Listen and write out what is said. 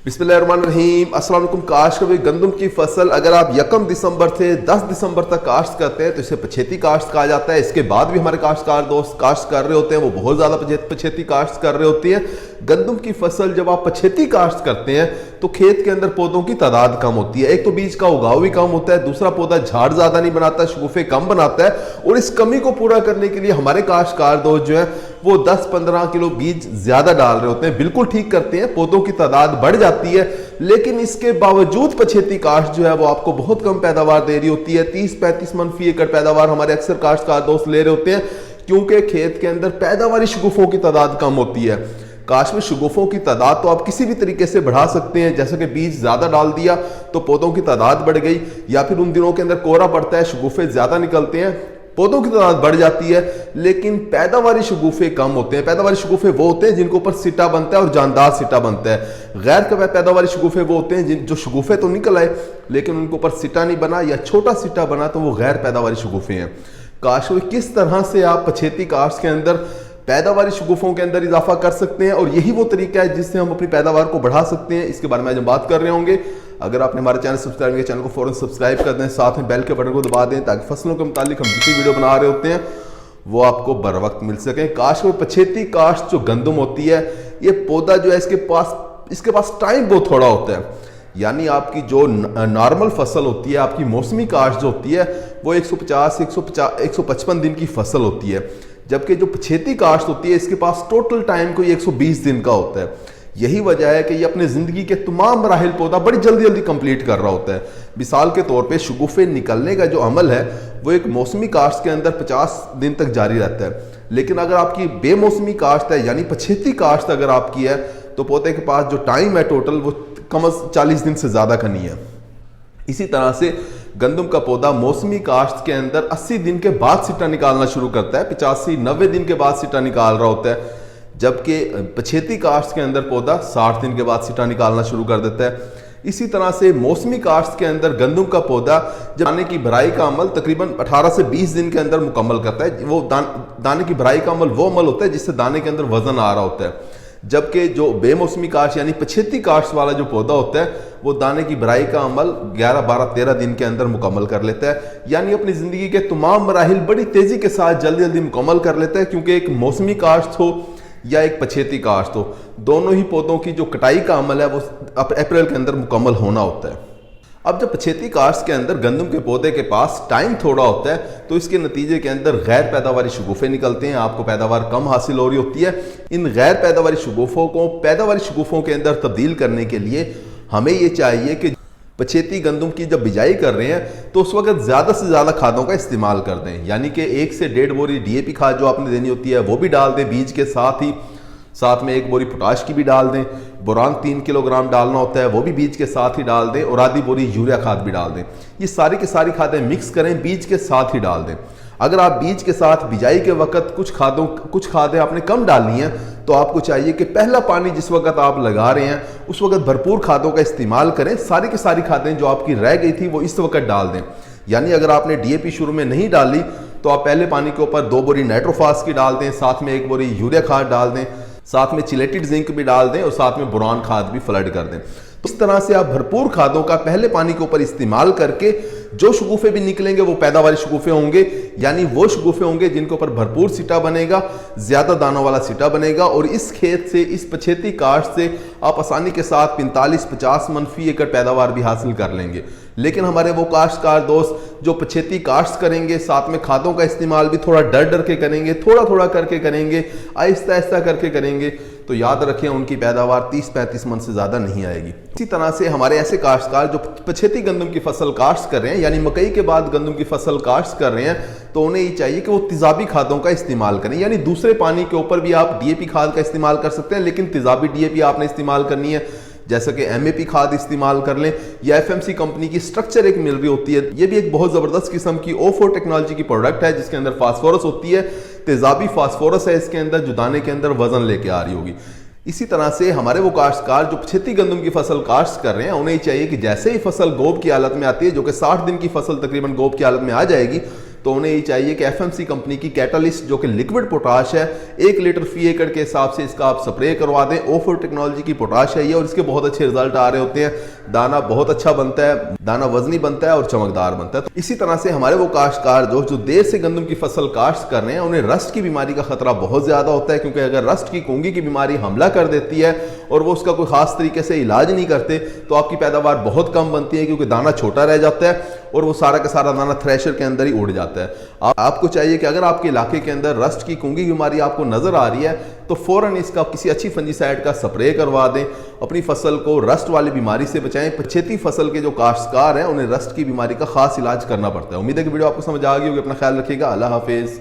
बिस्मिल्लाहिर्रहमानिर्रहीम। अस्सलाम वालेकुम। काश्त कभी गंदम की फसल अगर आप 1 दिसंबर से 10 दिसंबर तक काश्त करते हैं तो इसे पछेती काश्त कहा जाता है। इसके बाद भी हमारे काश्तकार दोस्त काश्त कर रहे होते हैं, वो बहुत ज़्यादा पछेती काश्त कर रहे होती है। गंदम की फसल जब आप पछेती काश्त करते हैं तो खेत के अंदर पौधों की तादाद कम होती है। एक तो बीज का उगाव भी कम होता है, दूसरा पौधा झाड़ ज़्यादा नहीं बनाता, शगुफे कम बनाता है। और इस कमी को पूरा करने के लिए हमारे काश्तकार दोस्त जो है वो 10-15 किलो बीज ज़्यादा डाल रहे होते हैं। बिल्कुल ठीक करते हैं, पौधों की तादाद बढ़ जाती है, लेकिन इसके बावजूद पछेती काश्त जो है वो आपको बहुत कम पैदावार दे रही होती है। 30-35 मन फी एकड़ पैदावार हमारे अक्सर काश्तकार दोस्त ले रहे होते हैं, क्योंकि खेत के अंदर पैदावारी शगुफों की तादाद कम होती है। काश्त में शगुफों की तादाद तो आप किसी भी तरीके से बढ़ा सकते हैं, जैसे कि बीज ज़्यादा डाल दिया तो पौधों की तादाद बढ़ गई, या फिर उन दिनों के अंदर कोहरा पड़ता है, शगुफे ज़्यादा निकलते हैं, पौधों की तादाद बढ़ जाती है, लेकिन पैदावारी शगुफे कम होते हैं। पैदावारी शगुफे वो होते हैं जिनके ऊपर सिटा बनता है और जानदार सिटा बनता है। गैर पैदावारी शगुफे वो होते हैं जो शगुफे तो निकल आए लेकिन उनके ऊपर सिटा नहीं बना या छोटा सिटा बना, तो वो गैर पैदावारी शगुफे हैं। काश्त में किस तरह से आप पछेती काश्त के अंदर पैदावारी शगुफों के अंदर इजाफा कर सकते हैं और यही वो तरीका है जिससे हम अपनी पैदावार को बढ़ा सकते हैं, इसके बारे में आज हम बात कर रहे होंगे। अगर आपने हमारे चैनल सब्सक्राइब किया, चैनल को फौरन सब्सक्राइब कर दें, साथ में बेल के बटन को दबा दें ताकि फसलों के मुतालिक हम जितनी वीडियो बना रहे होते हैं वो आपको बर वक्त मिल सके। काश्त में पछेती काश्त जो गंदम होती है, ये पौधा जो है इसके पास टाइम बहुत थोड़ा होता है। यानी आपकी जो नॉर्मल फसल होती है, आपकी मौसमी काश्त जो होती है वो 150-155 दिन की फसल होती है, जबकि जो पछेती काश्त होती है इसके पास टोटल टाइम कोई 120 दिन का होता है। यही वजह है कि ये अपने ज़िंदगी के तमाम मराहिल पौधा बड़ी जल्दी जल्दी कंप्लीट कर रहा होता है। मिसाल के तौर पे शगुफे निकलने का जो अमल है वो एक मौसमी काश्त के अंदर 50 दिन तक जारी रहता है, लेकिन अगर आपकी बेमौसमी काश्त है यानी पछेती काश्त अगर आपकी है तो पौधे के पास जो टाइम है टोटल वो कम 40 दिन से ज़्यादा का नहीं है। इसी तरह से गंदम का पौधा मौसमी काश्त के अंदर 80 दिन के बाद सिट्टा निकालना शुरू करता है, 85-90 दिन के बाद सिट्टा निकाल रहा होता है, जबकि पछेती काश्त के अंदर पौधा 60 दिन के बाद सिट्टा निकालना शुरू कर देता है। इसी तरह से मौसमी काश्त के अंदर गंदम का पौधा जब दाने की भराई का अमल तकरीबन 18 से 20 दिन के अंदर मुकम्मल करता है। वो दाने की भराई का अमल वो अमल होता है जिससे दाने के अंदर वजन आ रहा होता है, जबकि जो बेमौसमी काश्त यानी पछेती काश्त वाला जो पौधा होता है वो दाने की भराई का अमल 11-12-13 दिन के अंदर मुकम्मल कर लेता है। यानी अपनी ज़िंदगी के तमाम मराहिल बड़ी तेज़ी के साथ जल्दी जल्दी मुकम्मल कर लेता है, क्योंकि एक मौसमी काश्त हो या एक पछेती काश्त हो, दोनों ही पौधों की जो कटाई का अमल है वो अप्रैल के अंदर मुकम्मल होना होता है। अब जब पछेती काश्त के अंदर गंदम के पौधे के पास टाइम थोड़ा होता है तो इसके नतीजे के अंदर गैर पैदावारी शगुफे निकलते हैं, आपको पैदावार कम हासिल हो रही होती है। इन गैर पैदावारी शगुफों को पैदावारी शगुफों के अंदर तब्दील करने के लिए हमें ये चाहिए कि पछेती गंदम की जब बिजाई कर रहे हैं तो उस वक्त ज़्यादा से ज़्यादा खादों का इस्तेमाल कर दें, यानी कि 1 से 1.5 बोरी DAP खाद जो आपने देनी होती है वो भी डाल दें बीज के साथ ही, साथ में 1 बोरी पोटाश की भी डाल दें, बोरान 3 किलोग्राम डालना होता है वो भी बीज के साथ ही डाल दें, और आधी बोरी यूरिया खाद भी डाल दें। ये सारी की सारी खादें मिक्स करें, बीज के साथ ही डाल दें। अगर आप बीज के साथ बिजाई के वक्त कुछ खादें आपने कम डालनी है तो आपको चाहिए कि पहला पानी जिस वक्त आप लगा रहे हैं उस वक्त भरपूर खादों का इस्तेमाल करें। सारी की सारी खादें जो आपकी रह गई थी वो इस वक्त डाल दें। यानी अगर आपने DAP शुरू में नहीं डाली तो आप पहले पानी के ऊपर 2 बोरी नाइट्रोफास की डाल दें, साथ में 1 बोरी यूरिया खाद डाल दें, साथ में चिलेटेड जिंक भी डाल दें और साथ में बोरान खाद भी फ्लड कर दें। तो इस तरह से आप भरपूर खादों का पहले पानी के ऊपर इस्तेमाल करके जो शगुफे भी निकलेंगे वो पैदावारी शगुफे होंगे, यानी वो शगुफे होंगे जिनके ऊपर भरपूर सिटा बनेगा, ज्यादा दानों वाला सिटा बनेगा, और इस खेत से, इस पछेती काश्त से आप आसानी के साथ 45-50 मन फी एकड़ पैदावार भी हासिल कर लेंगे। लेकिन हमारे वो काश्तकार दोस्त जो पछेती काश्त करेंगे, साथ में खादों का इस्तेमाल भी थोड़ा डर डर के करेंगे, थोड़ा थोड़ा करके करेंगे, आहिस्ता आहिस्ता करके करेंगे, तो याद रखें उनकी पैदावार 30-35 मन से ज़्यादा नहीं आएगी। इसी तरह से हमारे ऐसे काश्तकार जो पछेती गंदम की फसल काश्त कर रहे हैं, यानी मकई के बाद गंदम की फसल काश्त कर रहे हैं, तो उन्हें ये चाहिए कि वो तेजाबी खादों का इस्तेमाल करें। यानी दूसरे पानी के ऊपर भी आप DAP खाद का इस्तेमाल कर सकते हैं, लेकिन तेजाबी DAP आपने इस्तेमाल करनी है, जैसे कि MAP खाद इस्तेमाल कर लें, या FMC कंपनी की स्ट्रक्चर एक मिल रही होती है, ये भी एक बहुत ज़बरदस्त किस्म की O4 टेक्नोलॉजी की प्रोडक्ट है जिसके अंदर फास्फोरस होती है, तेजाबी फास्फोरस है इसके अंदर जो दाने के अंदर वजन लेके आ रही होगी। इसी तरह से हमारे वो काश्तकार जो पछेती गंदम की फसल काश्त कर रहे हैं उन्हें चाहिए कि जैसे ही फसल गोब की हालत में आती है, जो कि 60 दिन की फसल तकरीबन गोब की हालत में आ जाएगी, तो उन्हें ये चाहिए कि एफएमसी कंपनी की कैटालिस्ट जो कि लिक्विड पोटाश है 1 लीटर फी एकड़ के हिसाब से इसका आप स्प्रे करवा दें। O4 टेक्नोलॉजी की पोटाश है ये और इसके बहुत अच्छे रिजल्ट आ रहे होते हैं। दाना बहुत अच्छा बनता है, दाना वजनी बनता है और चमकदार बनता है। तो इसी तरह से हमारे वो काश्तकार जो देर से गंदम की फसल काश्त कर रहे हैं उन्हें रस्ट की बीमारी का खतरा बहुत ज्यादा होता है, क्योंकि अगर रस्ट की कुंगी की बीमारी हमला कर देती है और वो उसका कोई खास तरीके से इलाज नहीं करते तो आपकी पैदावार बहुत कम बनती है, क्योंकि दाना छोटा रह जाता है और वो सारा का सारा दाना थ्रेशर के अंदर ही उड़ जाता है। आपको चाहिए कि अगर आपके इलाके के अंदर रस्ट की कुंगी की बीमारी आपको नजर आ रही है तो फौरन इसका किसी अच्छी फंजीसाइड का स्प्रे करवा दें, अपनी फसल को रस्ट वाली बीमारी से बचाएं। पछेती फसल के जो काश्तकार हैं उन्हें रस्ट की बीमारी का खास इलाज करना पड़ता है। उम्मीद है कि वीडियो आपको समझ आ गई होगी। अपना ख्याल रखिएगा। अल्लाह हाफिज।